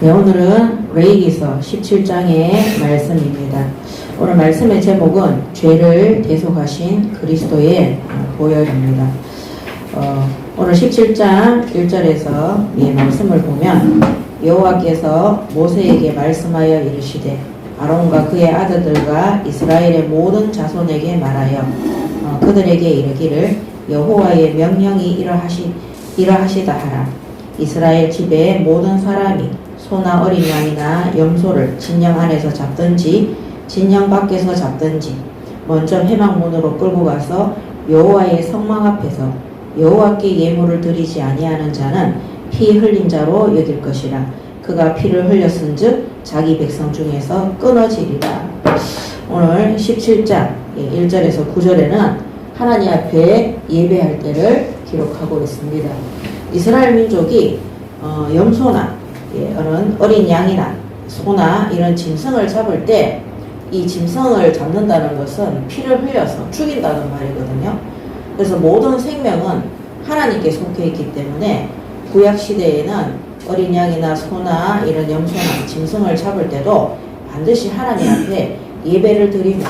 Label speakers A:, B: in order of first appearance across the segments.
A: 네, 오늘은 레위기서 17장의 말씀입니다. 오늘 말씀의 제목은 죄를 대속하신 그리스도의 보혈입니다. 오늘 17장 1절에서 이 말씀을 보면 여호와께서 모세에게 말씀하여 이르시되 아론과 그의 아들들과 이스라엘의 모든 자손에게 말하여 그들에게 이르기를 여호와의 명령이 이러하시다 하라. 이스라엘 집의 모든 사람이 소나 어린 양이나 염소를 진영 안에서 잡든지 진영 밖에서 잡든지 먼저 회막문으로 끌고 가서 여호와의 성막 앞에서 여호와께 예물을 드리지 아니하는 자는 피 흘린 자로 여길 것이라. 그가 피를 흘렸은즉 자기 백성 중에서 끊어지리라. 오늘 17장 1절에서 9절에는 하나님 앞에 예배할 때를 기록하고 있습니다. 이스라엘 민족이 염소나 어린 양이나 소나 이런 짐승을 잡을 때 이 짐승을 잡는다는 것은 피를 흘려서 죽인다는 말이거든요. 그래서 모든 생명은 하나님께 속해 있기 때문에 구약 시대에는 어린 양이나 소나 이런 염소나 짐승을 잡을 때도 반드시 하나님 앞에 예배를 드리고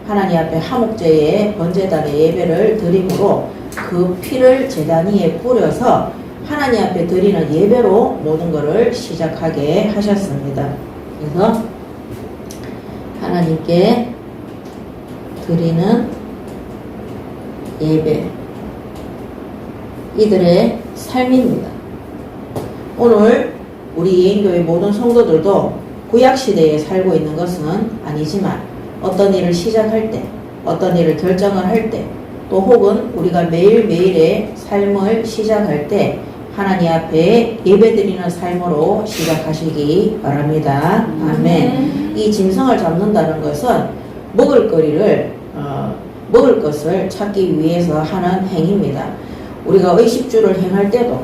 A: 하나님 앞에 하목제의 번제단의 예배를 드림으로 그 피를 제단 위에 뿌려서 하나님 앞에 드리는 예배로 모든 것을 시작하게 하셨습니다. 그래서 하나님께 드리는 예배, 이들의 삶입니다. 오늘 우리 예인교회 모든 성도들도 구약시대에 살고 있는 것은 아니지만 어떤 일을 시작할 때, 어떤 일을 결정을 할 때, 또 혹은 우리가 매일매일의 삶을 시작할 때 하나님 앞에 예배드리는 삶으로 시작하시기 바랍니다. 아멘. 이 짐승을 잡는다는 것은 먹을 것을 찾기 위해서 하는 행위입니다. 우리가 의식주를 행할 때도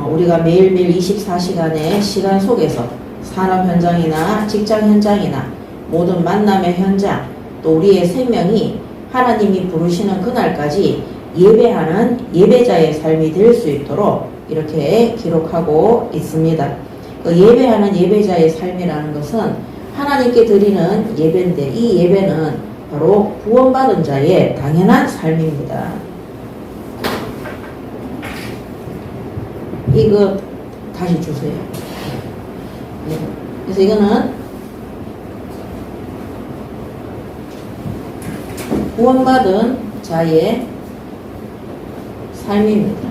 A: 우리가 매일매일 24시간의 시간 속에서 산업 현장이나 직장 현장이나 모든 만남의 현장, 또 우리의 생명이 하나님이 부르시는 그날까지 예배하는 예배자의 삶이 될 수 있도록 이렇게 기록하고 있습니다. 그 예배하는 예배자의 삶이라는 것은 하나님께 드리는 예배인데 이 예배는 바로 구원받은 자의 당연한 삶입니다. 이거 다시 주세요. 그래서 이거는 구원받은 자의 삶입니다.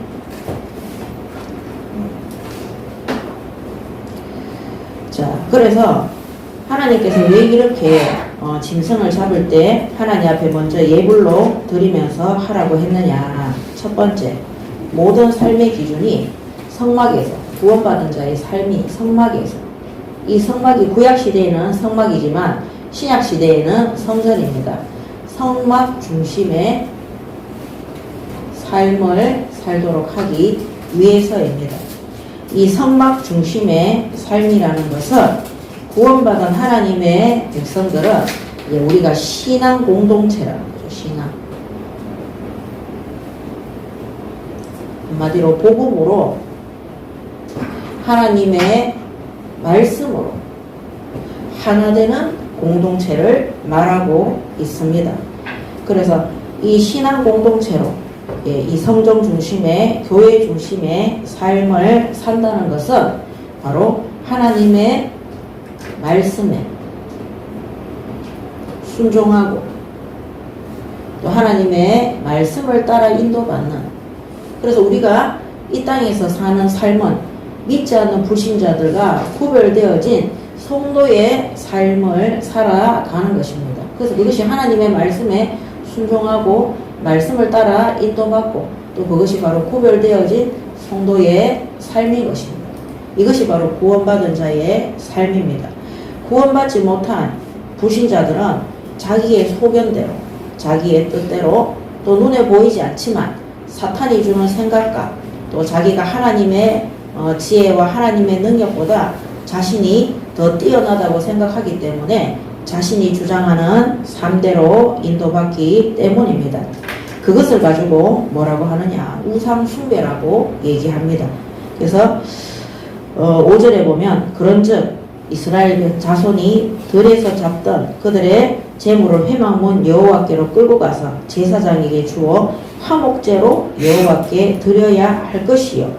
A: 자, 그래서 하나님께서 왜 이렇게 짐승을 잡을 때 하나님 앞에 먼저 예불로 드리면서 하라고 했느냐. 첫 번째, 모든 삶의 기준이 성막에서, 구원받은 자의 삶이 성막에서, 이 성막이 구약시대에는 성막이지만 신약시대에는 성전입니다. 성막 중심의 삶을 살도록 하기 위해서입니다. 이 성막 중심의 삶이라는 것은 구원받은 하나님의 백성들은 우리가 신앙 공동체라는 거죠. 신앙. 한마디로 복음으로 하나님의 말씀으로 하나 되는 공동체를 말하고 있습니다. 그래서 이 신앙 공동체로 이 성전 중심의 교회 중심의 삶을 산다는 것은 바로 하나님의 말씀에 순종하고 또 하나님의 말씀을 따라 인도받는, 그래서 우리가 이 땅에서 사는 삶은 믿지 않는 불신자들과 구별되어진 성도의 삶을 살아가는 것입니다. 그래서 그것이 하나님의 말씀에 순종하고 말씀을 따라 인도받고 또 그것이 바로 구별되어진 성도의 삶인 것입니다. 이것이 바로 구원받은 자의 삶입니다. 구원받지 못한 불신자들은 자기의 소견대로, 자기의 뜻대로, 또 눈에 보이지 않지만 사탄이 주는 생각과 또 자기가 하나님의 지혜와 하나님의 능력보다 자신이 더 뛰어나다고 생각하기 때문에 자신이 주장하는 삶대로 인도받기 때문입니다. 그것을 가지고 뭐라고 하느냐, 우상 숭배라고 얘기합니다. 그래서 5절에 보면 그런즉 이스라엘 자손이 들에서 잡던 그들의 재물을 회막문 여호와께로 끌고 가서 제사장에게 주어 화목제로 여호와께 드려야 할 것이요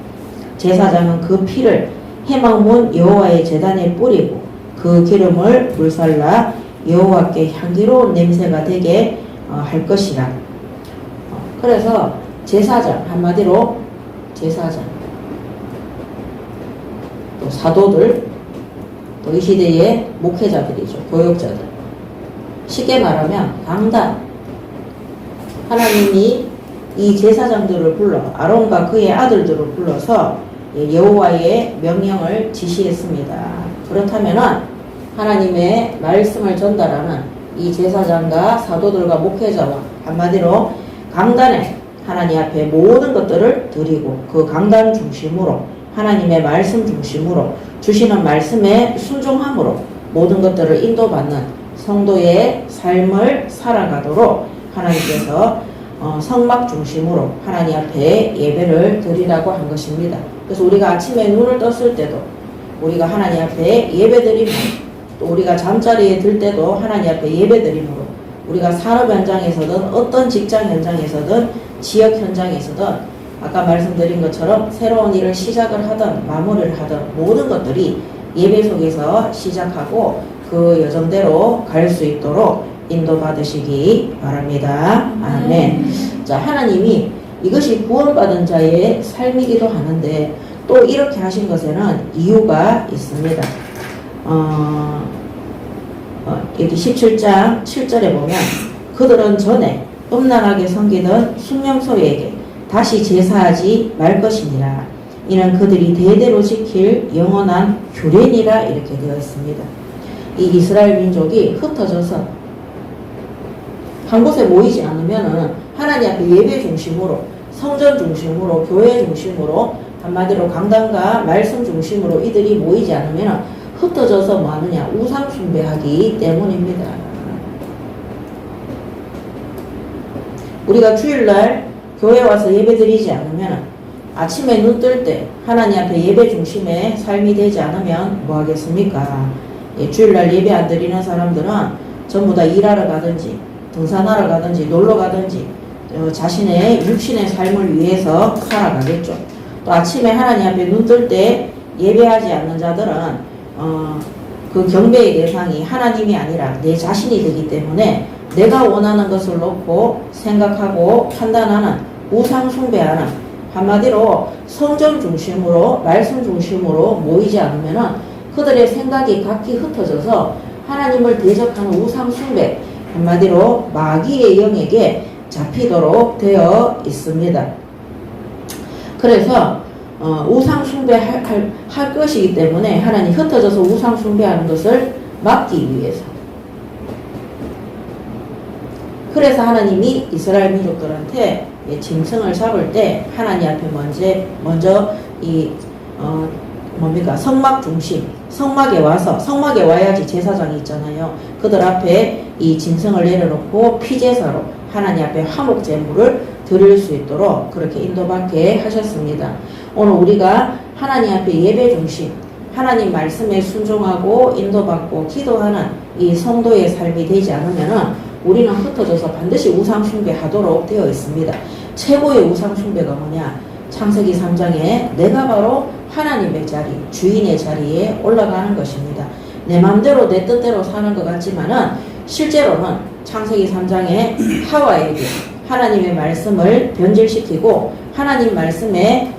A: 제사장은 그 피를 회막문 여호와의 제단에 뿌리고 그 기름을 불살라 여호와께 향기로운 냄새가 되게 할 것이라. 그래서 제사장, 한마디로 제사장, 또 사도들, 또 이 시대의 목회자들이죠. 교역자들. 쉽게 말하면 강단. 하나님이 이 제사장들을 불러 아론과 그의 아들들을 불러서 여호와의 명령을 지시했습니다. 그렇다면은 하나님의 말씀을 전달하는 이 제사장과 사도들과 목회자와 한마디로 강단에 하나님 앞에 모든 것들을 드리고 그 강단 중심으로 하나님의 말씀 중심으로 주시는 말씀에 순종함으로 모든 것들을 인도받는 성도의 삶을 살아가도록 하나님께서 성막 중심으로 하나님 앞에 예배를 드리라고 한 것입니다. 그래서 우리가 아침에 눈을 떴을 때도 우리가 하나님 앞에 예배드림으로 또 우리가 잠자리에 들 때도 하나님 앞에 예배드림으로 우리가 산업 현장에서든 어떤 직장 현장에서든 지역 현장에서든 아까 말씀드린 것처럼 새로운 일을 시작을 하든 마무리를 하든 모든 것들이 예배 속에서 시작하고 그 여정대로 갈 수 있도록 인도받으시기 바랍니다. 아멘. 자, 하나님이 이것이 구원받은 자의 삶이기도 하는데 또 이렇게 하신 것에는 이유가 있습니다. 여기 17장 7절에 보면 그들은 전에 음란하게 섬기던 순명소에게 다시 제사하지 말 것이니라. 이는 그들이 대대로 지킬 영원한 규례니라 이렇게 되어 있습니다. 이 이스라엘 민족이 흩어져서 한 곳에 모이지 않으면은 하나님 앞에 예배 중심으로 성전 중심으로 교회 중심으로 한마디로 강단과 말씀 중심으로 이들이 모이지 않으면 흩어져서 뭐 하느냐 우상 숭배하기 때문입니다. 우리가 주일날 교회 와서 예배 드리지 않으면 아침에 눈 뜰 때 하나님 앞에 예배 중심의 삶이 되지 않으면 뭐 하겠습니까? 주일날 예배 안 드리는 사람들은 전부 다 일하러 가든지 등산하러 가든지 놀러 가든지 자신의 육신의 삶을 위해서 살아가겠죠. 또 아침에 하나님 앞에 눈 뜰 때 예배하지 않는 자들은 그 경배의 대상이 하나님이 아니라 내 자신이 되기 때문에 내가 원하는 것을 놓고 생각하고 판단하는 우상 숭배하는 한마디로 성전 중심으로 말씀 중심으로 모이지 않으면 그들의 생각이 각기 흩어져서 하나님을 대적하는 우상 숭배 한마디로 마귀의 영에게 잡히도록 되어 있습니다. 그래서 우상 숭배할 것이기 때문에 하나님 흩어져서 우상 숭배하는 것을 막기 위해서 그래서 하나님이 이스라엘 민족들한테 짐승을 잡을 때 하나님 앞에 먼저 성막 중심 성막에 와야지 제사장이 있잖아요. 그들 앞에 이 짐승을 내려놓고 피제사로 하나님 앞에 화목 제물을 드릴 수 있도록 그렇게 인도받게 하셨습니다. 오늘 우리가 하나님 앞에 예배 중심 하나님 말씀에 순종하고 인도받고 기도하는 이 성도의 삶이 되지 않으면 우리는 흩어져서 반드시 우상 숭배하도록 되어 있습니다. 최고의 우상 숭배가 뭐냐? 창세기 3장에 내가 바로 하나님의 자리, 주인의 자리에 올라가는 것입니다. 내 마음대로 내 뜻대로 사는 것 같지만은 실제로는 창세기 3장에 하와에게 하나님의 말씀을 변질시키고 하나님 말씀에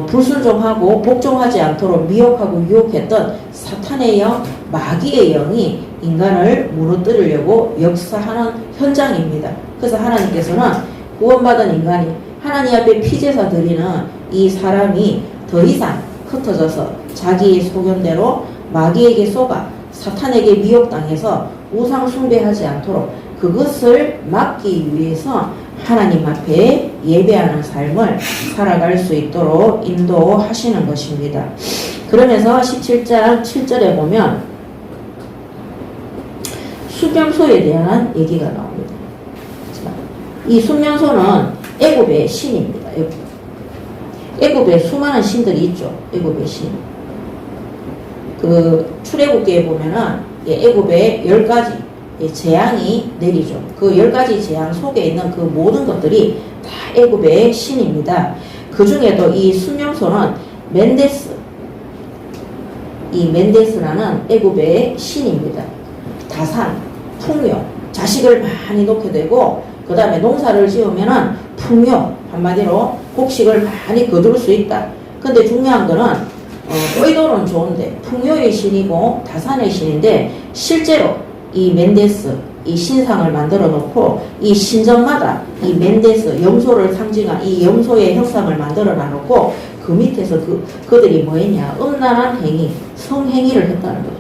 A: 불순종하고 복종하지 않도록 미혹하고 유혹했던 사탄의 영, 마귀의 영이 인간을 무너뜨리려고 역사하는 현장입니다. 그래서 하나님께서는 구원받은 인간이 하나님 앞에 피제사 드리는 이 사람이 더 이상 흩어져서 자기의 소견대로 마귀에게 속아 사탄에게 미혹당해서 우상 숭배하지 않도록 그것을 막기 위해서 하나님 앞에 예배하는 삶을 살아갈 수 있도록 인도하시는 것입니다. 그러면서 17장 7절에 보면 순명소에 대한 얘기가 나옵니다. 이 순명소는 애굽의 신입니다. 애굽에 수많은 신들이 있죠. 애굽의 신. 그 출애굽기에 보면은 애굽에 10가지 재앙이 내리죠. 그 10가지 재앙 속에 있는 그 모든 것들이 다 애굽의 신입니다. 그 중에도 이 순명소는 멘데스, 이 멘데스라는 애굽의 신입니다. 다산, 풍요, 자식을 많이 놓게 되고 그 다음에 농사를 지으면은 풍요, 한마디로 곡식을 많이 거둘 수 있다. 근데 중요한 거는 의도는 좋은데 풍요의 신이고 다산의 신인데 실제로 이 멘데스, 이 신상을 만들어 놓고 이 신전마다 이 멘데스, 염소를 상징한 이 염소의 형상을 만들어 놔놓고 그 밑에서 그들이 뭐 했냐, 음란한 행위, 성행위를 했다는 거죠.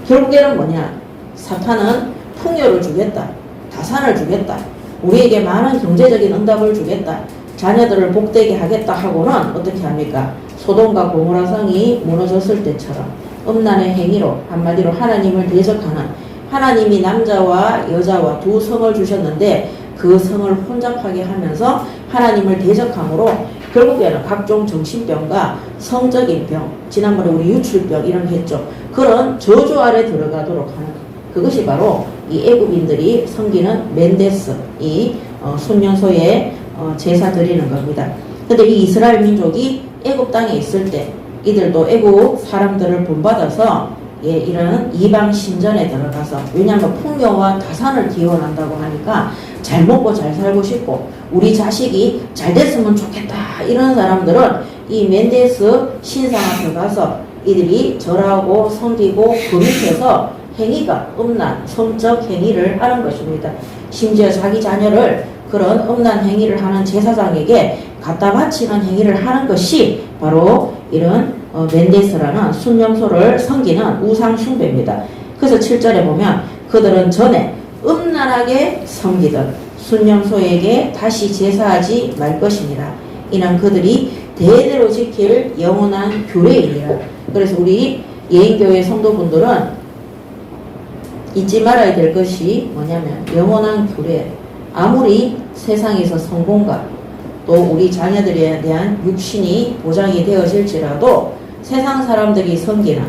A: 결국에는 뭐냐, 사탄은 풍요를 주겠다, 다산을 주겠다, 우리에게 많은 경제적인 응답을 주겠다, 자녀들을 복되게 하겠다 하고는 어떻게 합니까? 소돔과 고모라 성이 무너졌을 때처럼 음란의 행위로, 한마디로 하나님을 대적하는, 하나님이 남자와 여자와 두 성을 주셨는데 그 성을 혼잡하게 하면서 하나님을 대적함으로 결국에는 각종 정신병과 성적인 병, 지난번에 우리 유출병 이런 거 했죠. 그런 저주 아래 들어가도록 하는, 그것이 바로 이 애굽인들이 섬기는 멘데스, 이 순년소에 제사 드리는 겁니다. 근데 이 이스라엘 민족이 애굽 땅에 있을 때 이들도 애굽 사람들을 본받아서 이런 이방 신전에 들어가서, 왜냐하면 풍요와 다산을 기원한다고 하니까 잘 먹고 잘 살고 싶고 우리 자식이 잘 됐으면 좋겠다, 이런 사람들은 이 멘데스 신상 앞에 가서 이들이 절하고 섬기고 그 밑에서 행위가 음란, 성적 행위를 하는 것입니다. 심지어 자기 자녀를 그런 음란 행위를 하는 제사장에게 갖다 바치는 행위를 하는 것이 바로 이런 멘데스라는 순명소를 섬기는 우상 숭배입니다. 그래서 7절에 보면 그들은 전에 음란하게 섬기던 순명소에게 다시 제사하지 말 것이니라. 이는 그들이 대대로 지킬 영원한 규례이니라. 그래서 우리 예인교회 성도분들은 잊지 말아야 될 것이 뭐냐면 영원한 규례. 아무리 세상에서 성공과 또 우리 자녀들에 대한 육신이 보장이 되어질지라도 세상 사람들이 섬기는,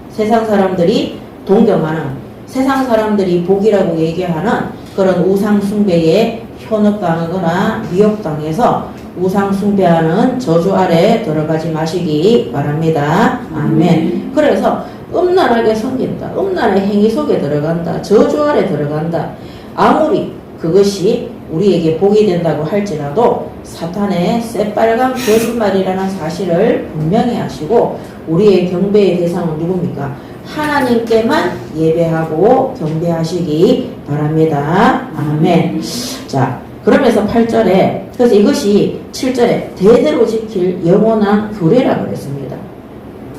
A: 세상 사람들이 동경하는, 세상 사람들이 복이라고 얘기하는 그런 우상 숭배에 현혹당하거나 미혹당해서 우상 숭배하는 저주 아래 들어가지 마시기 바랍니다. 아멘. 그래서 음란하게 섬긴다, 음란의 행위 속에 들어간다, 저주 아래 들어간다. 아무리 그것이 우리에게 복이 된다고 할지라도 사탄의 새빨간 거짓말이라는 사실을 분명히 하시고 우리의 경배의 대상은 누굽니까? 하나님께만 예배하고 경배하시기 바랍니다. 아멘. 자, 그러면서 8절에, 그래서 이것이 7절에 대대로 지킬 영원한 규례라고 그랬습니다.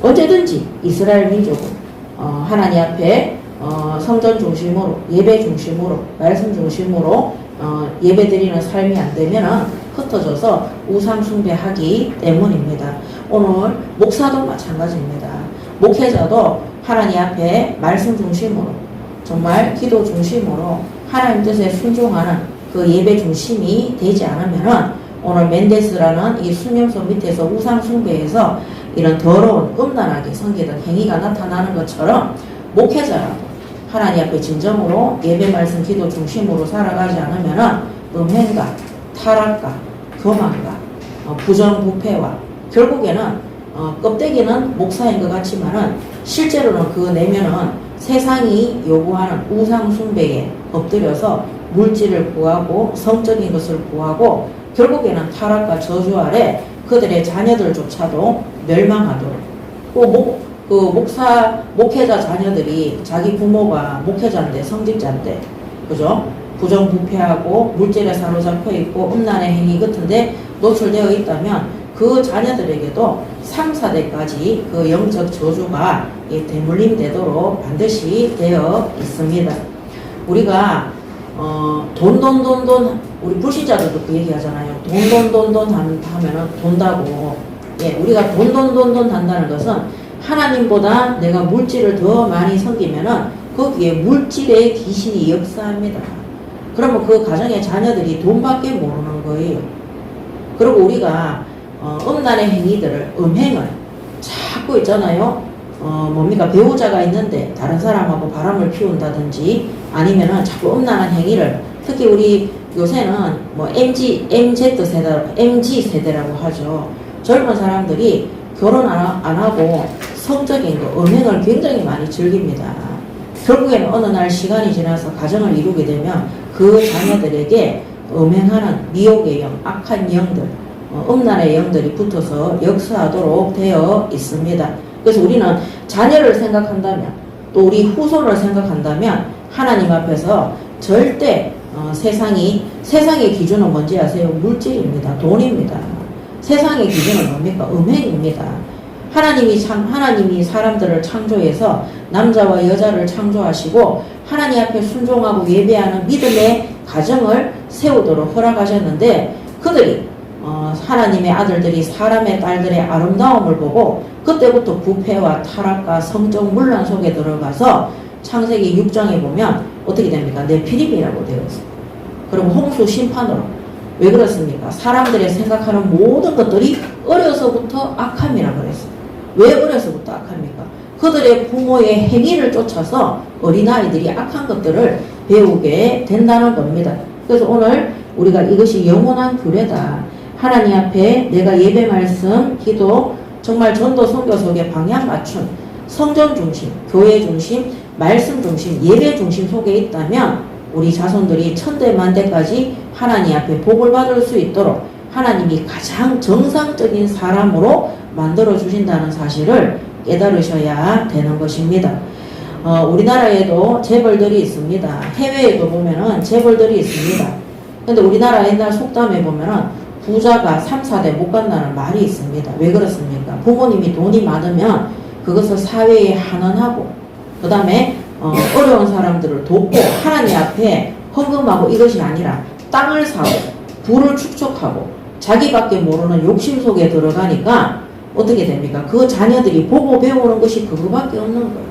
A: 언제든지 이스라엘 민족은 하나님 앞에 성전 중심으로, 예배 중심으로, 말씀 중심으로 예배드리는 삶이 안 되면 흩어져서 우상 숭배하기 때문입니다. 오늘 목사도 마찬가지입니다. 목회자도 하나님 앞에 말씀 중심으로, 정말 기도 중심으로 하나님 뜻에 순종하는 그 예배 중심이 되지 않으면 오늘 멘데스라는 이 순명소 밑에서 우상 숭배에서 이런 더러운 음란하게 섬기던 행위가 나타나는 것처럼 목회자라도 하나님 앞에 진정으로 예배 말씀 기도 중심으로 살아가지 않으면 음행과 타락과 교만과 부정부패와 결국에는 껍데기는 목사인 것 같지만은 실제로는 그 내면은 세상이 요구하는 우상 숭배에 엎드려서 물질을 구하고 성적인 것을 구하고 결국에는 타락과 저주 아래 그들의 자녀들조차도 멸망하도록, 목회자 자녀들이 자기 부모가 목회자인데, 성직자인데, 그죠? 부정부패하고 물질에 사로잡혀 있고 음란의 행위 같은데 노출되어 있다면 그 자녀들에게도 3, 4대까지 그 영적 저주가 대물림 되도록 반드시 되어 있습니다. 우리가 돈 우리 불신자들도 그 얘기 하잖아요. 돈 하면은 돈다고. 우리가 돈 한다는 것은 하나님보다 내가 물질을 더 많이 섬기면은 거기에 물질의 귀신이 역사합니다. 그러면 그 가정의 자녀들이 돈밖에 모르는 거예요. 그리고 우리가 음란의 행위들을, 음행을 자꾸 있잖아요. 뭡니까? 배우자가 있는데 다른 사람하고 바람을 피운다든지 아니면은 자꾸 음란한 행위를, 특히 우리 요새는 뭐 MZ 세대라고 하죠. 젊은 사람들이 결혼 안 하고 성적인 거, 음행을 굉장히 많이 즐깁니다. 결국에는 어느 날 시간이 지나서 가정을 이루게 되면 그 자녀들에게 음행하는 미혹의 영, 악한 영들, 음란의 영들이 붙어서 역사하도록 되어 있습니다. 그래서 우리는 자녀를 생각한다면, 또 우리 후손을 생각한다면 하나님 앞에서 절대 세상의 기준은 뭔지 아세요? 물질입니다. 돈입니다. 세상의 기준은 뭡니까? 음행입니다. 하나님이 사람들을 창조해서 남자와 여자를 창조하시고 하나님 앞에 순종하고 예배하는 믿음의 가정을 세우도록 허락하셨는데, 그들이 하나님의 아들들이 사람의 딸들의 아름다움을 보고 그때부터 부패와 타락과 성적 문란 속에 들어가서 창세기 6장에 보면 어떻게 됩니까? 네피림이라고 되어 있어요. 그리고 홍수 심판으로. 왜 그렇습니까? 사람들의 생각하는 모든 것들이 어려서부터 악함이라고 그랬어요. 왜 어려서부터 악합니까? 그들의 부모의 행위를 쫓아서 어린아이들이 악한 것들을 배우게 된다는 겁니다. 그래서 오늘 우리가 이것이 영원한 규례다. 하나님 앞에 내가 예배 말씀, 기도, 정말 전도 선교 속에 방향 맞춘 성전 중심, 교회 중심, 말씀 중심, 예배 중심 속에 있다면 우리 자손들이 천대만대까지 하나님 앞에 복을 받을 수 있도록 하나님이 가장 정상적인 사람으로 만들어 주신다는 사실을 깨달으셔야 되는 것입니다. 우리나라에도 재벌들이 있습니다. 해외에도 보면은 재벌들이 있습니다. 근데 우리나라 옛날 속담에 보면은 부자가 3, 4대 못 간다는 말이 있습니다. 왜 그렇습니까? 부모님이 돈이 많으면 그것을 사회에 환원하고, 그 다음에 어려운 사람들을 돕고, 하나님 앞에 헌금하고 이것이 아니라 땅을 사고 부를 축적하고 자기밖에 모르는 욕심 속에 들어가니까 어떻게 됩니까? 그 자녀들이 보고 배우는 것이 그거밖에 없는 거예요.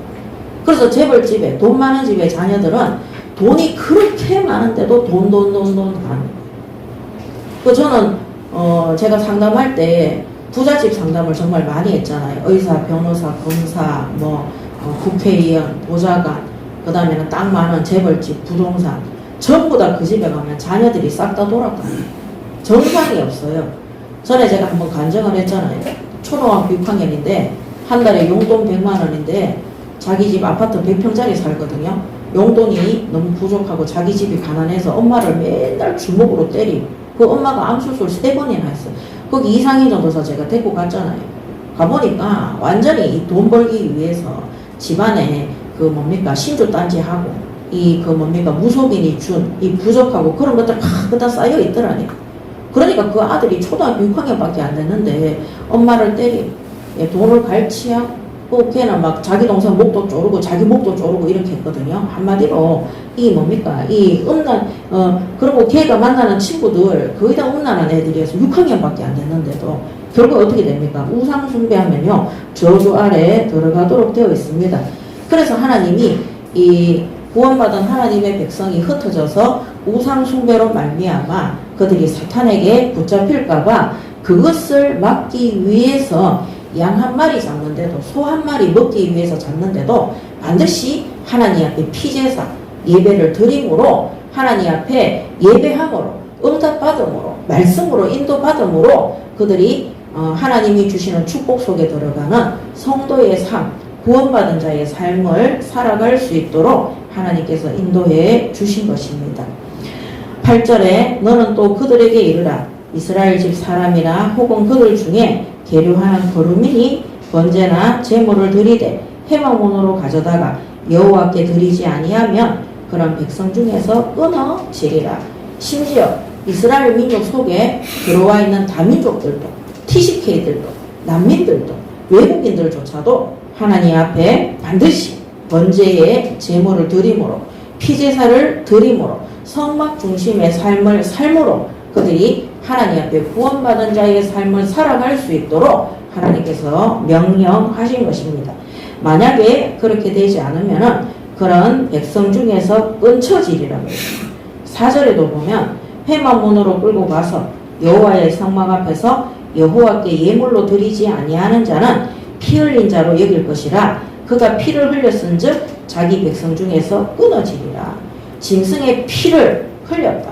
A: 그래서 재벌집에, 돈 많은 집의 자녀들은 돈이 그렇게 많은데도 돈 가는. 저는 제가 상담할 때 부잣집 상담을 정말 많이 했잖아요. 의사, 변호사, 검사, 국회의원, 보좌관, 그 다음에는 땅 많은 재벌집, 부동산, 전부 다 그 집에 가면 자녀들이 싹 다 돌아가요. 정상이 없어요. 전에 제가 한번 간증을 했잖아요. 초등학교 6학년인데 한 달에 용돈 100만 원인데 자기 집 아파트 100평짜리 살거든요. 용돈이 너무 부족하고 자기 집이 가난해서 엄마를 맨날 주먹으로 때리고, 그 엄마가 암수술 3번이나 했어요. 거기 이상희 전도사 제가 데리고 갔잖아요. 가보니까 완전히 돈 벌기 위해서 집안에 신주단지하고 무속인이 준 이 부족하고 그런 것들 다 쌓여 있더라니. 그러니까 그 아들이 초등학교 6학년밖에 안 됐는데 엄마를 때리고 돈을 갈취하고, 걔는 막 자기 동생 목도 조르고 자기 목도 조르고 이렇게 했거든요. 한마디로 그리고 걔가 만나는 친구들 거의 다 음란한 애들이어서 6학년밖에 안 됐는데도 결국 어떻게 됩니까? 우상 숭배하면요 저주 아래에 들어가도록 되어 있습니다. 그래서 하나님이 이 구원받은 하나님의 백성이 흩어져서 우상 숭배로 말미암아 그들이 사탄에게 붙잡힐까봐 그것을 막기 위해서 양 한 마리 잡는데도, 소 한 마리 먹기 위해서 잡는데도 반드시 하나님 앞에 피제사 예배를 드림으로, 하나님 앞에 예배함으로, 응답받음으로, 말씀으로 인도받음으로 그들이 하나님이 주시는 축복 속에 들어가는 성도의 삶, 구원받은 자의 삶을 살아갈 수 있도록 하나님께서 인도해 주신 것입니다. 8절에 너는 또 그들에게 이르라. 이스라엘 집 사람이나 혹은 그들 중에 계류하는 거루민이 번제나 제물을 드리되 회막문으로 가져다가 여호와께 드리지 아니하면 그런 백성 중에서 끊어지리라. 심지어 이스라엘 민족 속에 들어와 있는 다민족들도, TCK들도, 난민들도, 외국인들조차도 하나님 앞에 반드시 번제의 제물을 드림으로, 피제사를 드림으로, 성막 중심의 삶을 삶으로 그들이 하나님 앞에 구원받은 자의 삶을 살아갈 수 있도록 하나님께서 명령하신 것입니다. 만약에 그렇게 되지 않으면 그런 백성 중에서 끊쳐지리라고 했습니다. 4절에도 보면 회막문으로 끌고 가서 여호와의 성막 앞에서 여호와께 예물로 드리지 아니하는 자는 피 흘린 자로 여길 것이라. 그가 피를 흘렸은즉 자기 백성 중에서 끊어지리라. 짐승의 피를 흘렸다.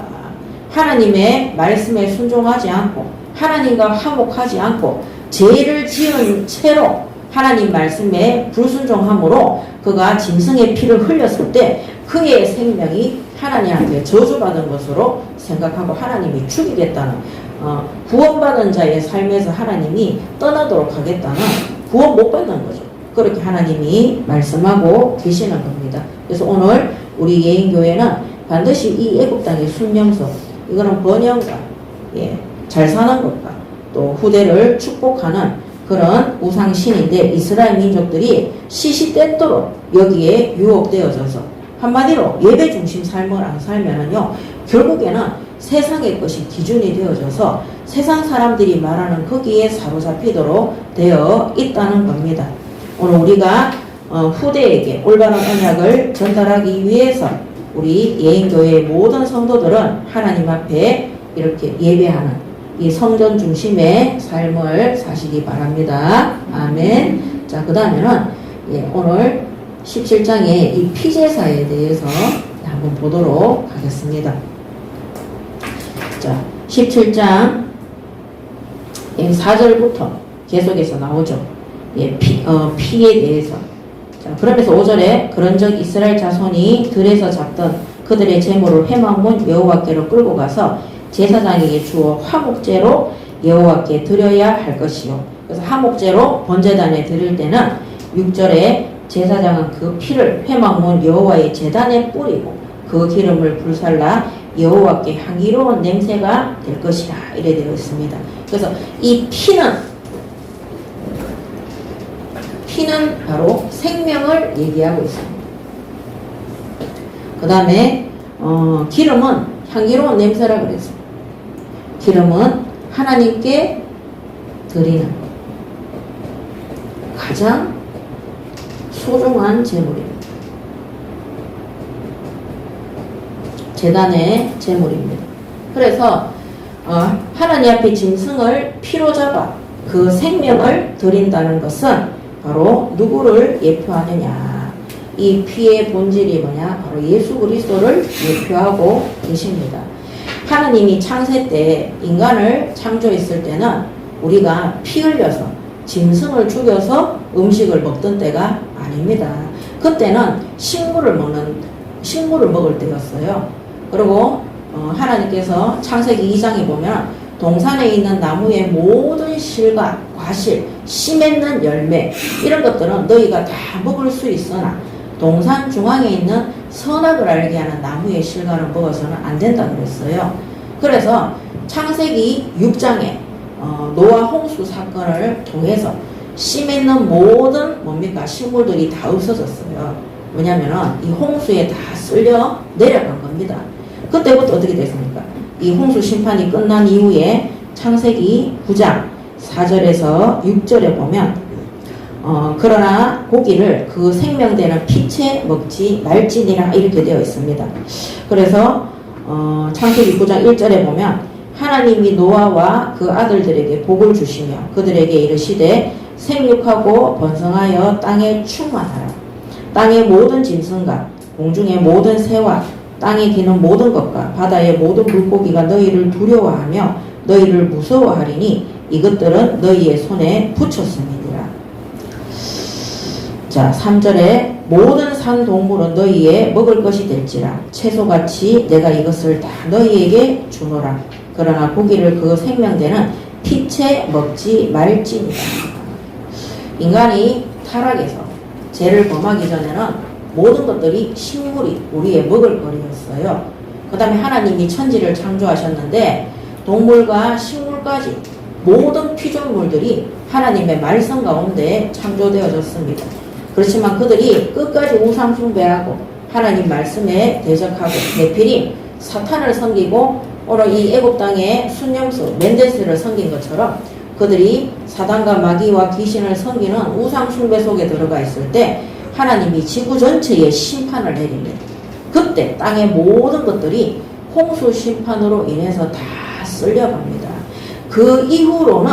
A: 하나님의 말씀에 순종하지 않고 하나님과 화목하지 않고 죄를 지은 채로 하나님 말씀에 불순종함으로 그가 짐승의 피를 흘렸을 때 그의 생명이 하나님한테 저주받은 것으로 생각하고 하나님이 죽이겠다는 구원받은 자의 삶에서 하나님이 떠나도록 하겠다는, 구원 못 받는 거죠. 그렇게 하나님이 말씀하고 계시는 겁니다. 그래서 오늘 우리 예인교회는 반드시 이 애국 땅의 순명소, 이거는 번영과 잘 사는 것과 또 후대를 축복하는 그런 우상신인데, 이스라엘 민족들이 시시때때로 여기에 유혹되어져서 한마디로 예배 중심 삶을 안 살면은요, 결국에는 세상의 것이 기준이 되어져서 세상 사람들이 말하는 거기에 사로잡히도록 되어 있다는 겁니다. 오늘 우리가 후대에게 올바른 언약을 전달하기 위해서 우리 예인교회의 모든 성도들은 하나님 앞에 이렇게 예배하는 이 성전 중심의 삶을 사시기 바랍니다. 아멘. 자, 그 다음에는 오늘 17장의 이 피제사에 대해서 한번 보도록 하겠습니다. 자, 17장 4절부터 계속해서 나오죠. 피에 대해서. 자, 그러면서 5절에 그런즉 이스라엘 자손이 들에서 잡던 그들의 재물을 회막문 여호와께로 끌고 가서 제사장에게 주어 화목제로 여호와께 드려야 할 것이요. 그래서 화목제로 번제단에 드릴 때는 6절에 제사장은 그 피를 회막문 여호와의 제단에 뿌리고 그 기름을 불살라 여호와께 향기로운 냄새가 될 것이라 이래 되어 있습니다. 그래서 이 피는 바로 생명을 얘기하고 있습니다. 그 다음에 기름은 향기로운 냄새라 그랬어요. 기름은 하나님께 드리는 가장 소중한 제물입니다. 제단의 제물입니다. 그래서 하나님 앞에 짐승을 피로 잡아 그 생명을 드린다는 것은 바로 누구를 예표하느냐, 이 피의 본질이 뭐냐, 바로 예수 그리스도를 예표하고 계십니다. 하나님이 창세 때 인간을 창조했을 때는 우리가 피 흘려서 짐승을 죽여서 음식을 먹던 때가 아닙니다. 그때는 식물을 먹을 때였어요. 그리고 하나님께서 창세기 2장에 보면 동산에 있는 나무의 모든 실과 과실, 씨 맺는 열매, 이런 것들은 너희가 다 먹을 수 있으나 동산 중앙에 있는 선악을 알게 하는 나무의 실과를 먹어서는 안 된다 그랬어요. 그래서 창세기 6장에 노아 홍수 사건을 통해서 씨 맺는 모든 식물들이 다 없어졌어요. 왜냐면은 이 홍수에 다 쓸려 내려간 겁니다. 그때부터 어떻게 됐습니까? 이 홍수 심판이 끝난 이후에 창세기 9장 4절에서 6절에 보면 그러나 고기를 그 생명되는 피채 먹지 말지니라 이렇게 되어 있습니다. 그래서 창세기 9장 1절에 보면 하나님이 노아와 그 아들들에게 복을 주시며 그들에게 이르시되 생육하고 번성하여 땅에 충만하라. 땅의 모든 짐승과 공중의 모든 새와 땅에 기는 모든 것과 바다의 모든 물고기가 너희를 두려워하며 너희를 무서워하리니 이것들은 너희의 손에 붙였음이니라. 자, 3절에 모든 산 동물은 너희의 먹을 것이 될지라 채소같이 내가 이것을 다 너희에게 주노라. 그러나 고기를 그 생명되는 피채 먹지 말지니라. 인간이 타락해서 죄를 범하기 전에는 모든 것들이 식물이 우리의 먹을 거리였어요. 그 다음에 하나님이 천지를 창조하셨는데 동물과 식물까지 모든 피조물들이 하나님의 말씀 가운데 창조되어졌습니다. 그렇지만 그들이 끝까지 우상 숭배하고 하나님 말씀에 대적하고 네피림, 사탄을 섬기고 오늘 이 애굽 땅의 순영수 멘데스를 섬긴 것처럼 그들이 사단과 마귀와 귀신을 섬기는 우상 숭배 속에 들어가 있을 때 하나님이 지구 전체에 심판을 내립니다. 그때 땅의 모든 것들이 홍수 심판으로 인해서 다 쓸려갑니다. 그 이후로는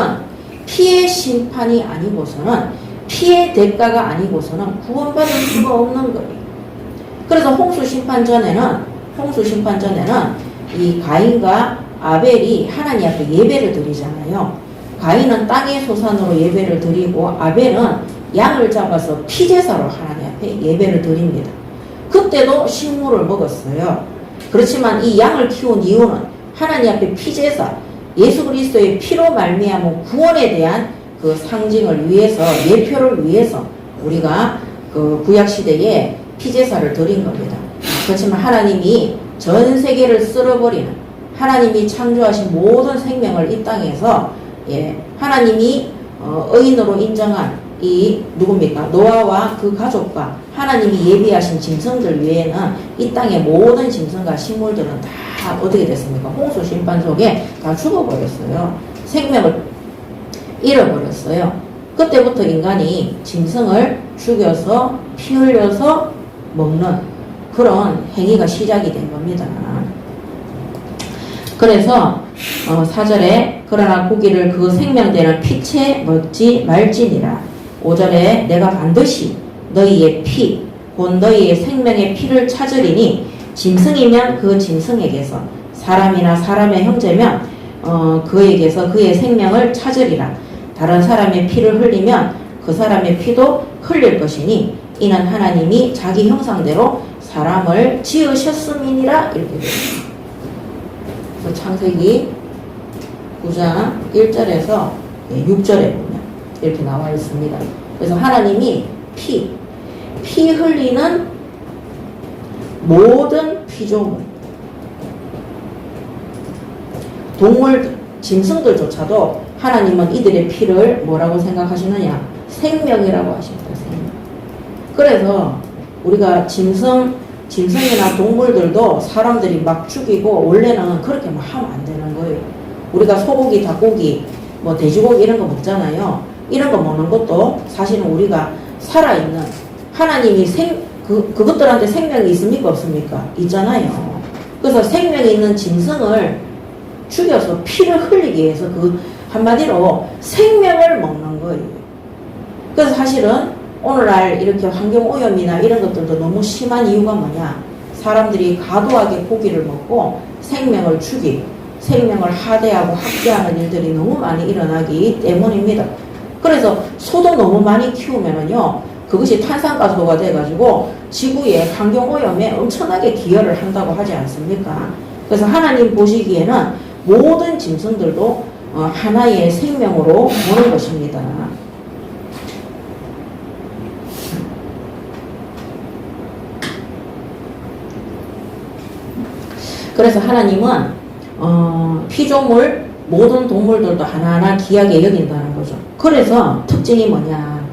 A: 피의 심판이 아니고서는 피의 대가가 아니고서는 구원받을 수가 없는 거예요. 그래서 홍수 심판 전에는 이 가인과 아벨이 하나님 앞에 예배를 드리잖아요. 가인은 땅의 소산으로 예배를 드리고 아벨은 양을 잡아서 피제사로 하나님 앞에 예배를 드립니다. 그때도 식물을 먹었어요. 그렇지만 이 양을 키운 이유는 하나님 앞에 피제사, 예수 그리스도의 피로 말미암은 구원에 대한 그 상징을 위해서, 예표를 위해서 우리가 그 구약시대에 피제사를 드린 겁니다. 그렇지만 하나님이 전 세계를 쓸어버리는, 하나님이 창조하신 모든 생명을 이 땅에서 하나님이 의인으로 인정한 이 누굽니까? 노아와 그 가족과 하나님이 예비하신 짐승들 외에는 이 땅의 모든 짐승과 식물들은 다 어떻게 됐습니까? 홍수 심판 속에 다 죽어버렸어요. 생명을 잃어버렸어요. 그때부터 인간이 짐승을 죽여서 피 흘려서 먹는 그런 행위가 시작이 된 겁니다. 그래서 4절에 그러나 고기를 그 생명되는 피채 먹지 말지니라. 5절에 내가 반드시 너희의 피, 곧 너희의 생명의 피를 찾으리니 짐승이면 그 짐승에게서, 사람이나 사람의 형제면 그에게서 그의 생명을 찾으리라. 다른 사람의 피를 흘리면 그 사람의 피도 흘릴 것이니 이는 하나님이 자기 형상대로 사람을 지으셨음이니라. 이렇게 됩니다. 창세기 9장 1절에서 6절에 보면 이렇게 나와 있습니다. 그래서 하나님이 피 흘리는 모든 피조물, 동물, 짐승들조차도 하나님은 이들의 피를 뭐라고 생각하시느냐? 생명이라고 하십니다. 생명. 그래서 우리가 짐승이나 동물들도 사람들이 막 죽이고 원래는 그렇게 막 하면 안 되는 거예요. 우리가 소고기, 닭고기, 뭐 돼지고기 이런 거 먹잖아요. 이런 거 먹는 것도 사실은 우리가 살아있는 하나님이 그것들한테 생명이 있습니까? 없습니까? 있잖아요. 그래서 생명이 있는 짐승을 죽여서 피를 흘리기 위해서 그 한마디로 생명을 먹는 거예요. 그래서 사실은 오늘날 이렇게 환경오염이나 이런 것들도 너무 심한 이유가 뭐냐? 사람들이 과도하게 고기를 먹고 생명을 죽이고 생명을 하대하고 학대하는 일들이 너무 많이 일어나기 때문입니다. 그래서 소도 너무 많이 키우면은요, 그것이 탄산가스가 돼가지고 지구의 환경오염에 엄청나게 기여를 한다고 하지 않습니까? 그래서 하나님 보시기에는 모든 짐승들도 하나의 생명으로 보는 것입니다. 그래서 하나님은 피조물 모든 동물들도 하나하나 귀하게 여긴다는 거죠. 그래서 특징이 뭐냐?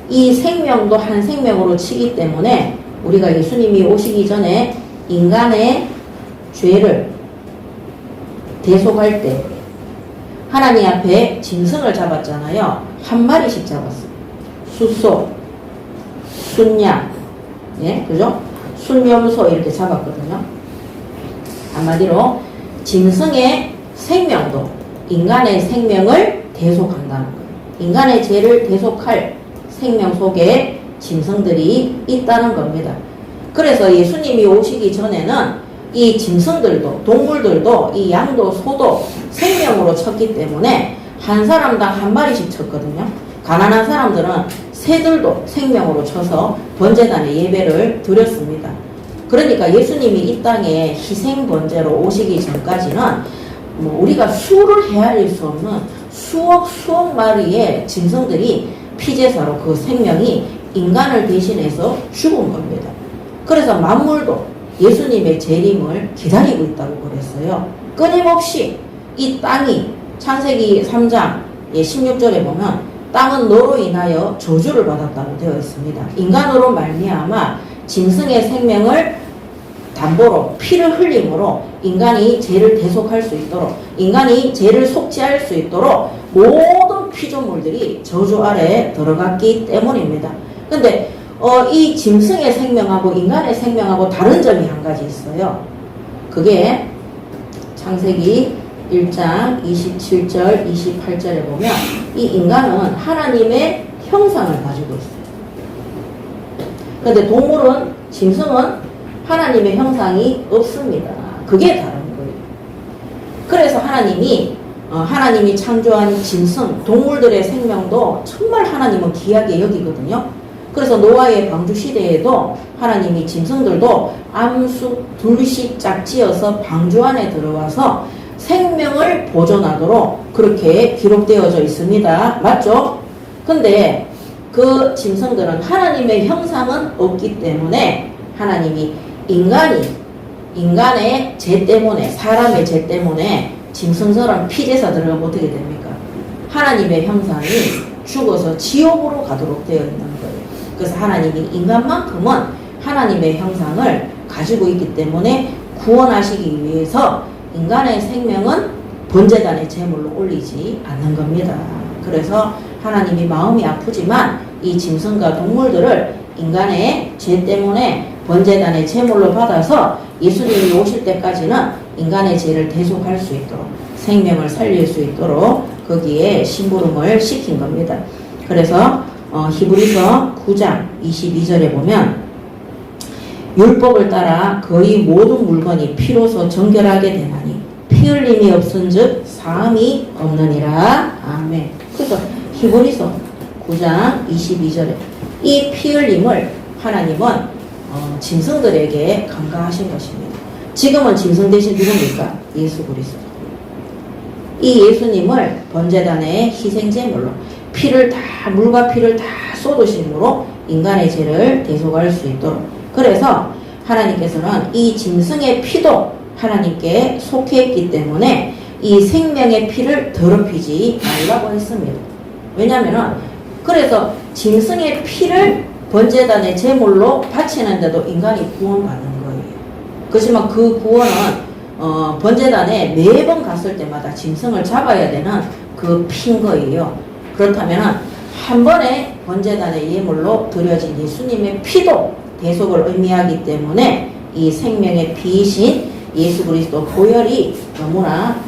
A: 이 생명도 한 생명으로 치기 때문에 우리가 예수님이 오시기 전에 인간의 죄를 대속할 때 하나님 앞에 짐승을 잡았잖아요. 한 마리씩 잡았어요. 숫소, 순양, 그죠? 순염소 이렇게 잡았거든요. 한마디로 짐승의 생명도 인간의 생명을 대속한다는 거예요. 인간의 죄를 대속할 생명 속에 짐승들이 있다는 겁니다. 그래서 예수님이 오시기 전에는 이 짐승들도 동물들도 이 양도 소도 생명으로 쳤기 때문에 한 사람당 한 마리씩 쳤거든요. 가난한 사람들은 새들도 생명으로 쳐서 번제단에 예배를 드렸습니다. 그러니까 예수님이 이 땅에 희생 번제로 오시기 전까지는 우리가 수를 헤아릴 수 없는 수억 마리의 짐승들이 피제사로 그 생명이 인간을 대신해서 죽은 겁니다. 그래서 만물도 예수님의 재림을 기다리고 있다고 그랬어요. 끊임없이 이 땅이 창세기 3장 16절에 보면 땅은 너로 인하여 저주를 받았다고 되어 있습니다. 인간으로 말미암아 짐승의 생명을 담보로 피를 흘림으로 인간이 죄를 대속할 수 있도록 인간이 죄를 속죄할 수 있도록 모든 피조물들이 저주 아래에 들어갔기 때문입니다. 근데 이 짐승의 생명하고 인간의 생명하고 다른 점이 한 가지 있어요. 그게 창세기 1장 27절 28절에 보면 이 인간은 하나님의 형상을 가지고 있어요. 그런데 동물은, 짐승은 하나님의 형상이 없습니다. 그게 다른 거예요. 그래서 하나님이 창조한 짐승, 동물들의 생명도 정말 하나님은 귀하게 여기거든요. 그래서 노아의 방주 시대에도 하나님이 짐승들도 암수 둘씩 짝지어서 방주 안에 들어와서 생명을 보존하도록 그렇게 기록되어져 있습니다. 맞죠? 근데 그 짐승들은 하나님의 형상은 없기 때문에 하나님이 인간의 죄 때문에, 사람의 죄 때문에 짐승처럼 피제사 들어가면 어떻게 됩니까? 하나님의 형상이 죽어서 지옥으로 가도록 되어 있는 거예요. 그래서 하나님이 인간만큼은 하나님의 형상을 가지고 있기 때문에 구원하시기 위해서 인간의 생명은 번제단의 제물로 올리지 않는 겁니다. 그래서 하나님이 마음이 아프지만 이 짐승과 동물들을 인간의 죄 때문에 번제단의 제물로 받아서 예수님이 오실 때까지는 인간의 죄를 대속할 수 있도록, 생명을 살릴 수 있도록 거기에 심부름을 시킨 겁니다. 그래서 히브리서 9장 22절에 보면 율법을 따라 거의 모든 물건이 피로서 정결하게 되나니 피 흘림이 없은즉 사함이 없느니라. 아멘. 그래서 히브리서 9장 22절에 이 피 흘림을 하나님은 짐승들에게 간과하신 것입니다. 지금은 짐승 대신 누굽니까? 예수 그리스도. 이 예수님을 번제단의 희생제물로 물과 피를 다 쏟으심으로 인간의 죄를 대속할 수 있도록, 그래서 하나님께서는 이 짐승의 피도 하나님께 속해 있기 때문에 이 생명의 피를 더럽히지 말라고 했습니다. 왜냐하면 그래서 짐승의 피를 번제단의 제물로 바치는데도 인간이 구원받는 거예요. 그렇지만 그 구원은 번제단에 매번 갔을 때마다 짐승을 잡아야 되는 그 피인 거예요. 그렇다면 한 번에 번제단의 예물로 드려진 예수님의 피도 대속을 의미하기 때문에 이 생명의 피이신 예수 그리스도 보혈이 너무나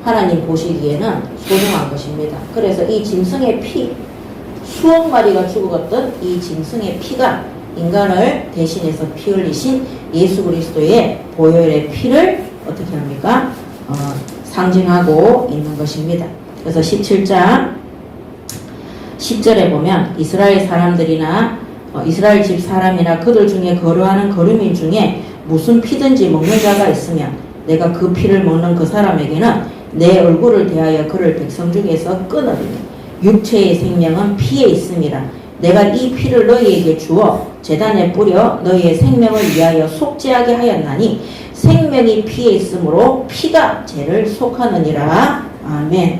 A: 하나님 보시기에는 소중한 것입니다. 그래서 이 짐승의 피, 수억 마리가 죽었던 이 짐승의 피가 인간을 대신해서 피 흘리신 예수 그리스도의 보혈의 피를 어떻게 합니까? 상징하고 있는 것입니다. 그래서 17장 10절에 보면 이스라엘 사람들이나 이스라엘 집 사람이나 그들 중에 거류하는 거류민 중에 무슨 피든지 먹는 자가 있으면 내가 그 피를 먹는 그 사람에게는 내 얼굴을 대하여 그를 백성 중에서 끊으리니 육체의 생명은 피에 있음이라. 내가 이 피를 너희에게 주어 제단에 뿌려 너희의 생명을 위하여 속죄하게 하였나니 생명이 피에 있으므로 피가 죄를 속하느니라. 아멘.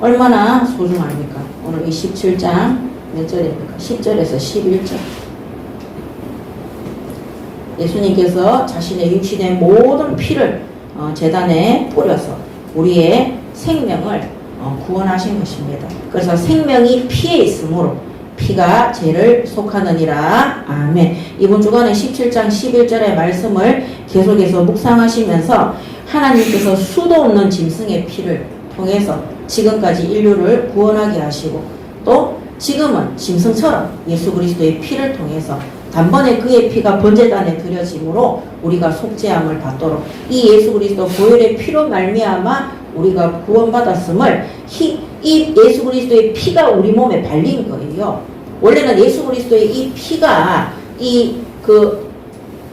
A: 얼마나 소중합니까? 오늘 이 17장 몇 절입니까? 10절에서 11절. 예수님께서 자신의 육신의 모든 피를 제단에 뿌려서 우리의 생명을 구원하신 것입니다. 그래서 생명이 피에 있으므로 피가 죄를 속하느니라. 아멘. 이번 주간에 17장 11절의 말씀을 계속해서 묵상하시면서 하나님께서 수도 없는 짐승의 피를 통해서 지금까지 인류를 구원하게 하시고 또 지금은 짐승처럼 예수 그리스도의 피를 통해서 단번에 그의 피가 번제단에 드려짐으로 우리가 속죄함을 받도록 이 예수 그리스도 보혈의 피로 말미암아 우리가 구원받았음을 이 예수 그리스도의 피가 우리 몸에 발린 거예요. 원래는 예수 그리스도의 이 피가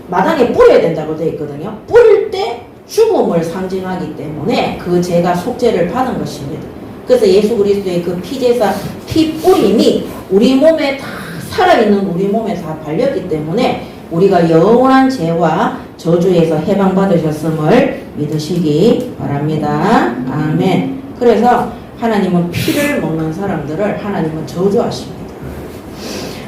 A: 마당에 뿌려야 된다고 되어 있거든요. 뿌릴 때 죽음을 상징하기 때문에 그 죄가 속죄를 받은 것입니다. 그래서 예수 그리스도의 그 피제사 피 뿌림이 우리 몸에 다 살아있는 우리 몸에 다 발렸기 때문에 우리가 영원한 죄와 저주에서 해방받으셨음을 믿으시기 바랍니다. 아멘. 그래서 하나님은 피를 먹는 사람들을 하나님은 저주하십니다.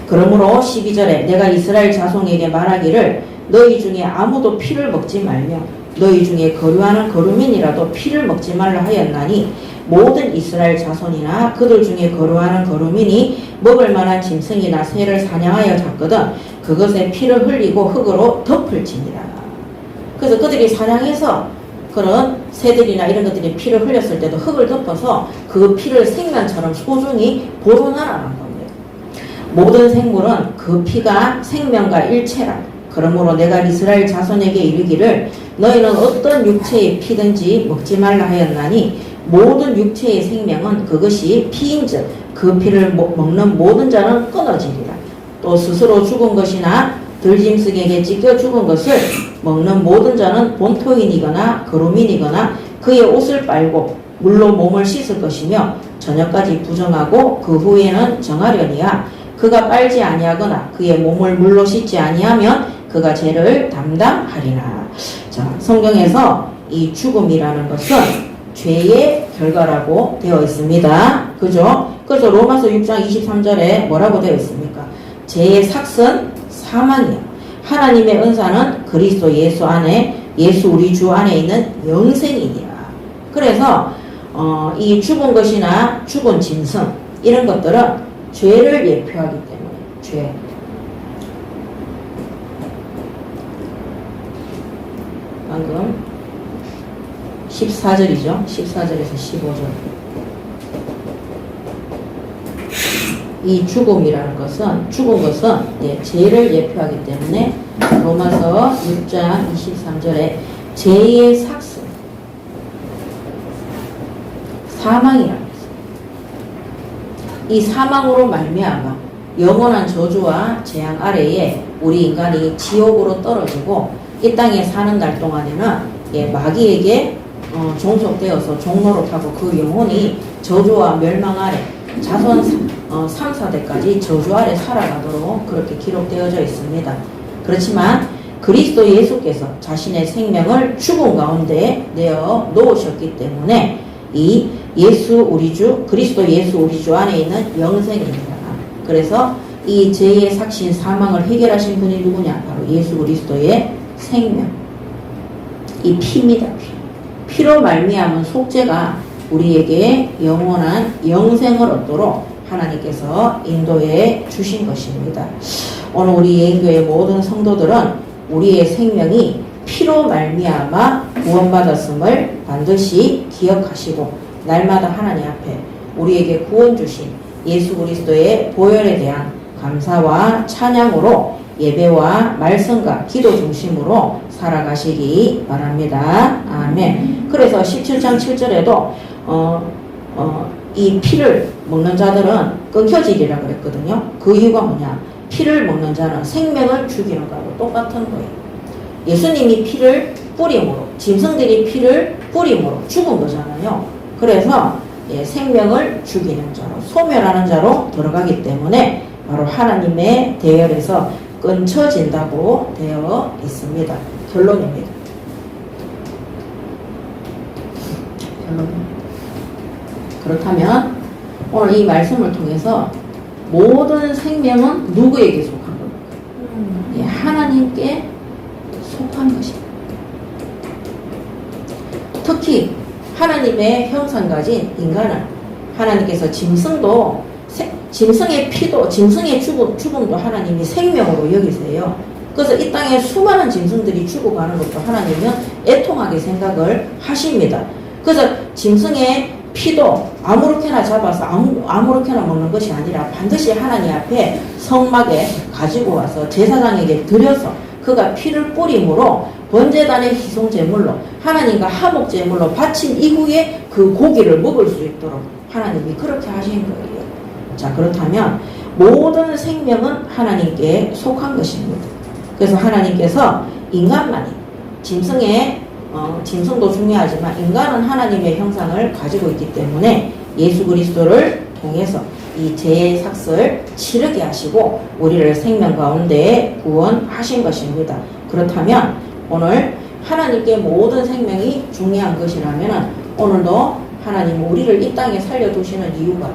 A: 그러므로 12절에 내가 이스라엘 자손에게 말하기를 너희 중에 아무도 피를 먹지 말며 너희 중에 거류하는 거류민이라도 피를 먹지 말라 하였나니 모든 이스라엘 자손이나 그들 중에 거류하는 거류민이 먹을 만한 짐승이나 새를 사냥하여 잡거든 그것에 피를 흘리고 흙으로 덮을지니라. 그래서 그들이 사냥해서 그런 새들이나 이런 것들이 피를 흘렸을 때도 흙을 덮어서 그 피를 생명처럼 소중히 보존하라는 겁니다. 모든 생물은 그 피가 생명과 일체라. 그러므로 내가 이스라엘 자손에게 이르기를 너희는 어떤 육체의 피든지 먹지 말라 하였나니 모든 육체의 생명은 그것이 피인즉 그 피를 먹는 모든 자는 끊어지리라. 또 스스로 죽은 것이나 들짐승에게 찢겨 죽은 것을 먹는 모든 자는 본토인이거나 거루민이거나 그의 옷을 빨고 물로 몸을 씻을 것이며 저녁까지 부정하고 그 후에는 정하려니와 그가 빨지 아니하거나 그의 몸을 물로 씻지 아니하면 그가 죄를 담당하리라. 자, 성경에서 이 죽음이라는 것은 죄의 결과라고 되어 있습니다. 그죠? 그래서 로마서 6장 23절에 뭐라고 되어 있습니까? 죄의 삭은 사망이요. 하나님의 은사는 그리스도 예수 안에, 예수 우리 주 안에 있는 영생이니라. 그래서 이 죽은 것이나 죽은 짐승 이런 것들은 죄를 예표하기 때문에 죄. 방금 14절이죠. 14절에서 15절. 이 죽음이라는 것은, 죽은 것은 죄를 예표하기 때문에 로마서 6장 23절에 죄의 삭슨, 사망이라는 것입니다. 이 사망으로 말미암아 영원한 저주와 재앙 아래에 우리 인간이 지옥으로 떨어지고 이 땅에 사는 날 동안에는 마귀에게 종속되어서 종노릇하고 그 영혼이 저주와 멸망 아래 자손 3, 4대까지 저주 아래 살아가도록 그렇게 기록되어져 있습니다. 그렇지만 그리스도 예수께서 자신의 생명을 죽음 가운데 내어 놓으셨기 때문에 이 예수 우리 주, 그리스도 예수 우리 주 안에 있는 영생입니다. 그래서 이 죄의 삭신 사망을 해결하신 분이 누구냐? 바로 예수 그리스도의 생명. 이 피입니다. 피로 말미암은 속죄가 우리에게 영원한 영생을 얻도록 하나님께서 인도해 주신 것입니다. 오늘 우리 예인교회 모든 성도들은 우리의 생명이 피로 말미암아 구원받았음을 반드시 기억하시고 날마다 하나님 앞에 우리에게 구원 주신 예수 그리스도의 보혈에 대한 감사와 찬양으로 예배와 말씀과 기도 중심으로 살아가시기 바랍니다. 아멘. 그래서 17장 7절에도 이 피를 먹는 자들은 끊겨지리라 그랬거든요. 그 이유가 뭐냐? 피를 먹는 자는 생명을 죽이는 거하고 똑같은 거예요. 예수님이 피를 뿌림으로, 짐승들이 피를 뿌림으로 죽은 거잖아요. 그래서 생명을 죽이는 자로, 소멸하는 자로 들어가기 때문에 바로 하나님의 대열에서 끊쳐진다고 되어 있습니다. 결론입니다. 결론입니다. 그렇다면 오늘 이 말씀을 통해서 모든 생명은 누구에게 속한 겁니까? 하나님께 속한 것입니다. 특히 하나님의 형상 가진 인간은 하나님께서 짐승의 피도, 짐승의 죽음도 하나님이 생명으로 여기세요. 그래서 이 땅에 수많은 짐승들이 죽어가는 것도 하나님은 애통하게 생각을 하십니다. 그래서 짐승의 피도 아무렇게나 잡아서 아무렇게나 먹는 것이 아니라 반드시 하나님 앞에 성막에 가지고 와서 제사장에게 드려서 그가 피를 뿌림으로 번제단의 희송제물로 하나님과 화목제물로 바친 이후에 그 고기를 먹을 수 있도록 하나님이 그렇게 하신 거예요. 자, 그렇다면 모든 생명은 하나님께 속한 것입니다. 그래서 하나님께서 인간만이 짐승도 중요하지만 인간은 하나님의 형상을 가지고 있기 때문에 예수 그리스도를 통해서 이 죄의 삭을 치르게 하시고 우리를 생명 가운데 구원하신 것입니다. 그렇다면 오늘 하나님께 모든 생명이 중요한 것이라면 오늘도 하나님은 우리를 이 땅에 살려두시는 이유가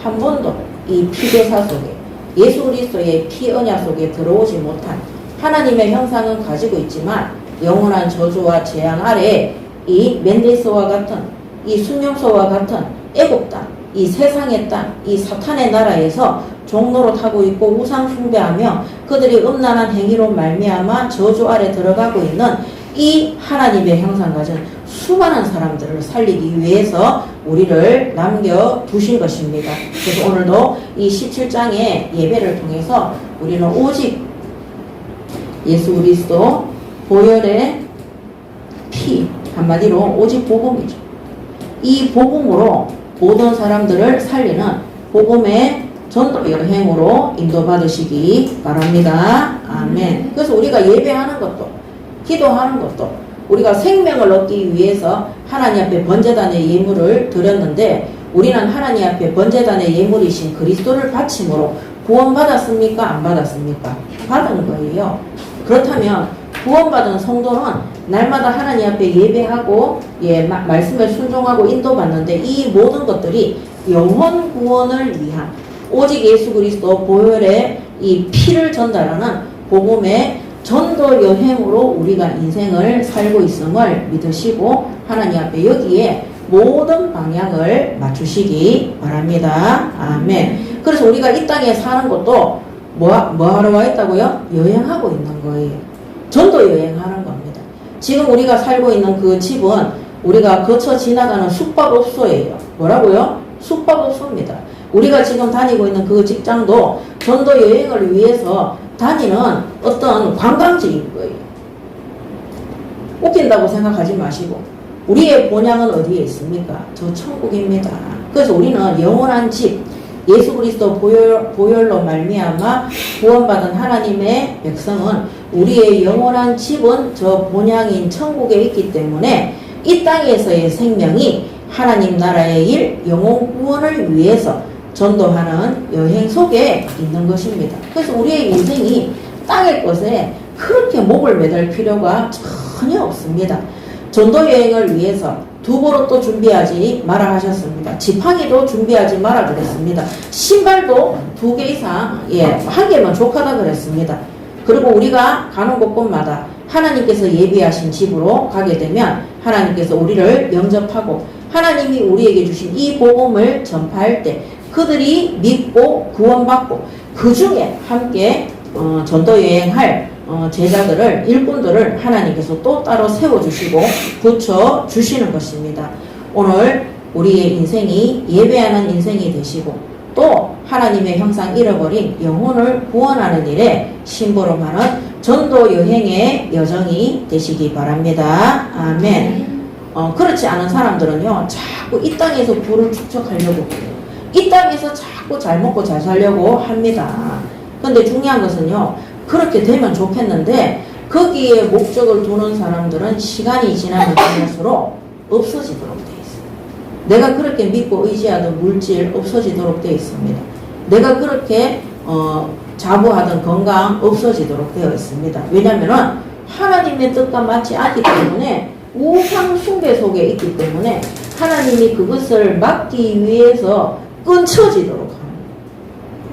A: 한 번도 이 피대사 속에 예수 그리스도의 피 언약 속에 들어오지 못한 하나님의 형상은 가지고 있지만 영원한 저주와 재앙 아래 이 멘데스와 같은 이 순용소와 같은 애국 땅, 이 세상의 땅, 이 사탄의 나라에서 종노릇하고 있고 우상 숭배하며 그들이 음란한 행위로 말미암아 저주 아래 들어가고 있는 이 하나님의 형상 가진 수많은 사람들을 살리기 위해서 우리를 남겨두신 것입니다. 그래서 오늘도 이 17장의 예배를 통해서 우리는 오직 예수 그리스도 보혈의 피, 한마디로 오직 복음이죠. 이 복음으로 모든 사람들을 살리는 복음의 전도 여행으로 인도받으시기 바랍니다. 아멘. 그래서 우리가 예배하는 것도, 기도하는 것도 우리가 생명을 얻기 위해서 하나님 앞에 번제단의 예물을 드렸는데, 우리는 하나님 앞에 번제단의 예물이신 그리스도를 바침으로 구원받았습니까? 안 받았습니까? 받은 거예요. 그렇다면 구원받은 성도는 날마다 하나님 앞에 예배하고 말씀에 순종하고 인도받는데, 이 모든 것들이 영혼 구원을 위한 오직 예수 그리스도 보혈의 이 피를 전달하는 복음의 전도 여행으로 우리가 인생을 살고 있음을 믿으시고 하나님 앞에 여기에 모든 방향을 맞추시기 바랍니다. 아멘. 그래서 우리가 이 땅에 사는 것도 뭐 하러 와 있다고요? 여행하고 있는 거예요. 전도 여행하는 겁니다. 지금 우리가 살고 있는 그 집은 우리가 거쳐 지나가는 숙박업소예요. 뭐라고요? 숙박업소입니다. 우리가 지금 다니고 있는 그 직장도 전도 여행을 위해서 다니는 어떤 관광지인 거예요. 웃긴다고 생각하지 마시고, 우리의 본향은 어디에 있습니까? 저 천국입니다. 그래서 우리는 영원한 집, 예수 그리스도 보혈로 말미암아 구원받은 하나님의 백성은 우리의 영원한 집은 저 본향인 천국에 있기 때문에 이 땅에서의 생명이 하나님 나라의 일, 영혼 구원을 위해서 전도하는 여행 속에 있는 것입니다. 그래서 우리의 인생이 땅의 것에 그렇게 목을 매달 필요가 전혀 없습니다. 전도 여행을 위해서 두보로도 준비하지 마라 하셨습니다. 지팡이도 준비하지 마라 그랬습니다. 신발도 2개 이상, 1개만 족하다 그랬습니다. 그리고 우리가 가는 곳곳마다 하나님께서 예비하신 집으로 가게 되면 하나님께서 우리를 영접하고 하나님이 우리에게 주신 이 복음을 전파할 때 그들이 믿고 구원받고 그 중에 함께 전도 여행할 제자들을, 일꾼들을 하나님께서 또 따로 세워주시고 붙여주시는 것입니다. 오늘 우리의 인생이 예배하는 인생이 되시고 또 하나님의 형상 잃어버린 영혼을 구원하는 일에 심부름하는 전도 여행의 여정이 되시기 바랍니다. 아멘. 그렇지 않은 사람들은요, 자꾸 이 땅에서 부를 축적하려고 해요. 이 땅에서 자꾸 잘 먹고 잘 살려고 합니다. 근데 중요한 것은요, 그렇게 되면 좋겠는데 거기에 목적을 두는 사람들은 시간이 지나면 지날수록 없어지도록 되어 있어요. 내가 그렇게 믿고 의지하던 물질 없어지도록 되어 있습니다. 내가 그렇게 자부하던 건강 없어지도록 되어 있습니다. 왜냐하면 하나님의 뜻과 맞지 않기 때문에 우상 숭배 속에 있기 때문에 하나님이 그것을 막기 위해서 끊쳐지도록 합니다.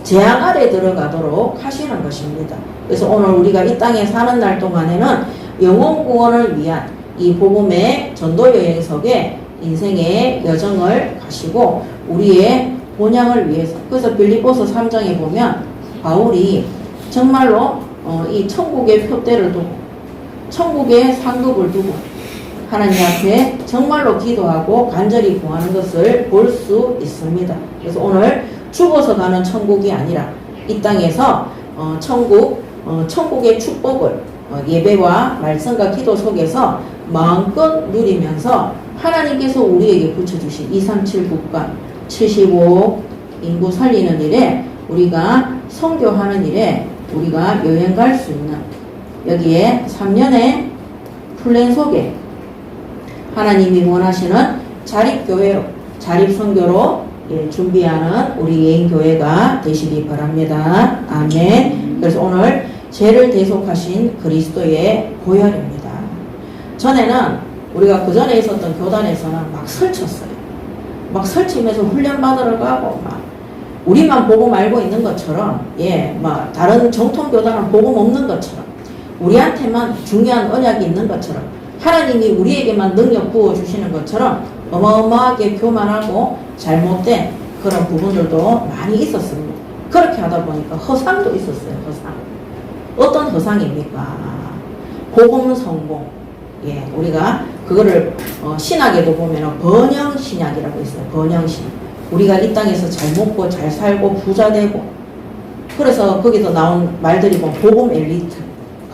A: 재앙 아래 들어가도록 하시는 것입니다. 그래서 오늘 우리가 이 땅에 사는 날 동안에는 영혼 구원을 위한 이 복음의 전도 여행 속에 인생의 여정을 가시고 우리의 본향을 위해서, 그래서 빌립보서 3장에 보면 바울이 정말로 이 천국의 표대를 두고 천국의 상급을 두고 하나님 앞에 정말로 기도하고 간절히 구하는 것을 볼 수 있습니다. 그래서 오늘 죽어서 가는 천국이 아니라 이 땅에서 천국의 축복을 예배와 말씀과 기도 속에서 마음껏 누리면서 하나님께서 우리에게 붙여주신 237 국가 75 인구 살리는 일에 우리가 선교하는 일에 우리가 여행 갈 수 있는 여기에 3년의 플랜 속에 하나님이 원하시는 자립교회로 자립선교로 준비하는 우리 예인교회가 되시기 바랍니다. 아멘. 그래서 오늘 죄를 대속하신 그리스도의 보혈입니다. 전에는 우리가 그 전에 있었던 교단에서는 막 설쳤어요. 막 설치면서 훈련 받으러 가고 막 우리만 복음 알고 있는 것처럼 막 다른 정통 교단은 복음 없는 것처럼 우리한테만 중요한 언약이 있는 것처럼 하나님이 우리에게만 능력 부어주시는 것처럼 어마어마하게 교만하고 잘못된 그런 부분들도 많이 있었습니다. 그렇게 하다 보니까 허상도 있었어요. 허상. 어떤 허상입니까? 복음 성공. 예, 우리가 그거를 신학에도 보면 번영 신약이라고 있어요. 번영 신약. 우리가 이 땅에서 잘 먹고 잘 살고 부자 되고, 그래서 거기서 나온 말들이 뭐 복음 엘리트,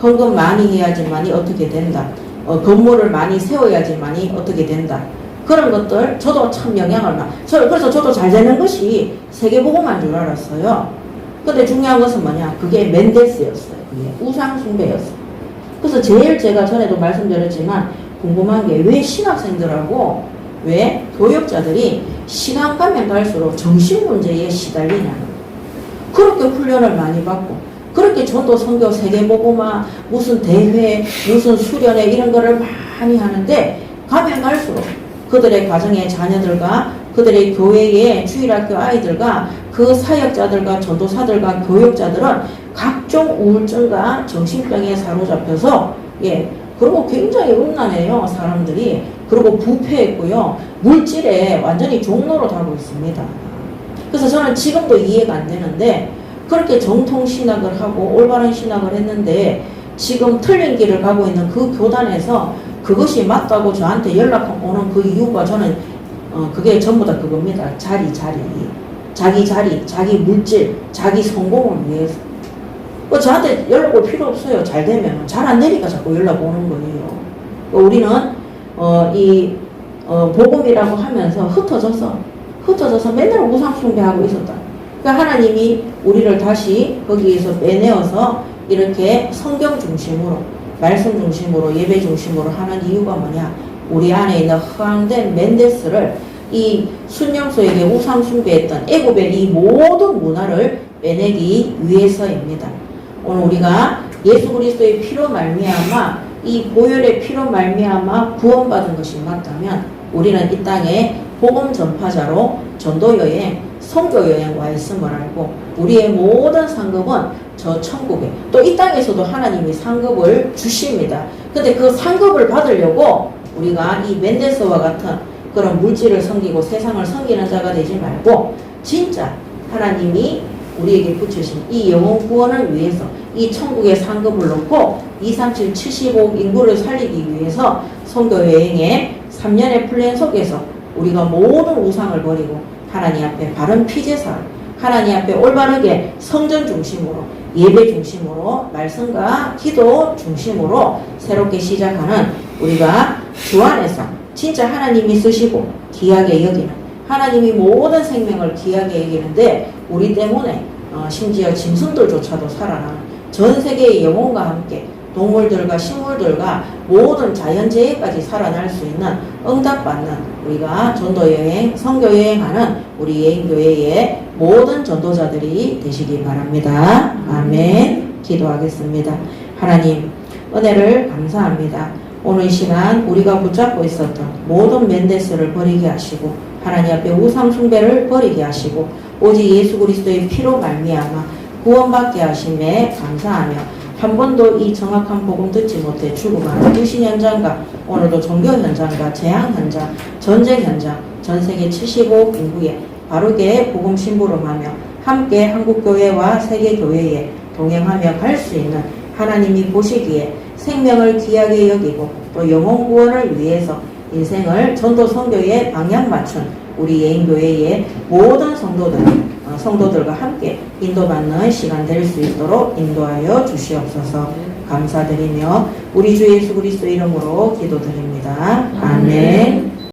A: 헌금 많이 해야지만이 어떻게 된다, 건물을 많이 세워야지만이 어떻게 된다, 그런 것들 저도 참 영향을 그래서 저도 잘 되는 것이 세계복음한 줄 알았어요. 근데 중요한 것은 뭐냐, 그게 멘데스였어요. 그게 우상 숭배였어요. 그래서 제일 제가 전에도 말씀드렸지만 궁금한 게, 왜 신학생들하고 왜 교역자들이 시간 가면 갈수록 정신문제에 시달리냐는 거예요. 그렇게 훈련을 많이 받고, 그렇게 전도 선교 세계복음화 무슨 대회 무슨 수련회 이런 거를 많이 하는데, 가면 갈수록 그들의 가정의 자녀들과 그들의 교회의 주일학교 아이들과 그 사역자들과 전도사들과 교역자들은 각종 우울증과 정신병에 사로잡혀서, 예, 그리고 굉장히 음란해요, 사람들이. 그리고 부패했고요, 물질에 완전히 종로로 가고 있습니다. 그래서 저는 지금도 이해가 안 되는데, 그렇게 정통 신학을 하고 올바른 신학을 했는데 지금 틀린 길을 가고 있는 그 교단에서 그것이 맞다고 저한테 연락 오는 그 이유가, 저는 그게 전부 다 그겁니다. 자기 자리, 자기 물질, 자기 성공을 위해서. 저한테 연락 올 필요 없어요. 잘 되면. 잘 안 되니까 자꾸 연락 오는 거예요. 우리는 복음이라고 하면서 흩어져서 맨날 우상 숭배하고 있었다. 그러니까 하나님이 우리를 다시 거기에서 빼내어서 이렇게 성경 중심으로, 말씀 중심으로, 예배 중심으로 하는 이유가 뭐냐, 우리 안에 있는 허황된 멘데스를, 이 순영소에게 우상 숭배했던 애굽의 이 모든 문화를 빼내기 위해서입니다. 오늘 우리가 예수 그리스도의 피로 말미암아, 이 보혈의 피로 말미암아 구원받은 것이 맞다면, 우리는 이 땅에 복음 전파자로 전도여행, 선교여행 와 있음을 알고, 우리의 모든 상급은 저 천국에, 또 이 땅에서도 하나님이 상급을 주십니다. 근데 그 상급을 받으려고 우리가 이 멘데스와 같은 그런 물질을 섬기고 세상을 섬기는 자가 되지 말고, 진짜 하나님이 우리에게 붙이신 이 영혼 구원을 위해서 이 천국의 상급을 놓고 237, 75억 인구를 살리기 위해서 선교여행의 3년의 플랜 속에서 우리가 모든 우상을 버리고 하나님 앞에 바른 피제사, 하나님 앞에 올바르게 성전 중심으로, 예배 중심으로, 말씀과 기도 중심으로 새롭게 시작하는, 우리가 주 안에서 진짜 하나님이 쓰시고 귀하게 여기는, 하나님이 모든 생명을 귀하게 여기는데 우리 때문에 심지어 짐승들조차도 살아나는, 전 세계의 영혼과 함께 동물들과 식물들과 모든 자연재해까지 살아날 수 있는 응답받는, 우리가 전도여행, 선교여행하는 우리 예인교회의 모든 전도자들이 되시기 바랍니다. 아멘. 기도하겠습니다. 하나님, 은혜를 감사합니다. 오늘 이 시간 우리가 붙잡고 있었던 모든 멘데스를 버리게 하시고, 하나님 앞에 우상 숭배를 버리게 하시고, 오직 예수 그리스도의 피로 말미암아 구원받게 하심에 감사하며, 한 번도 이 정확한 복음 듣지 못해 죽어가는 불신 현장과 오늘도 종교 현장과 재앙 현장, 전쟁 현장, 전 세계 75억 인구에 바르게 복음 심부름하며 함께 한국교회와 세계교회에 동행하며 갈 수 있는, 하나님이 보시기에 생명을 귀하게 여기고 또 영혼 구원을 위해서 인생을 전도 선교에 방향 맞춘 우리 예인교회의 모든 성도들과 함께 인도받는 시간 될 수 있도록 인도하여 주시옵소서. 감사드리며 우리 주 예수 그리스도 이름으로 기도드립니다. 아멘.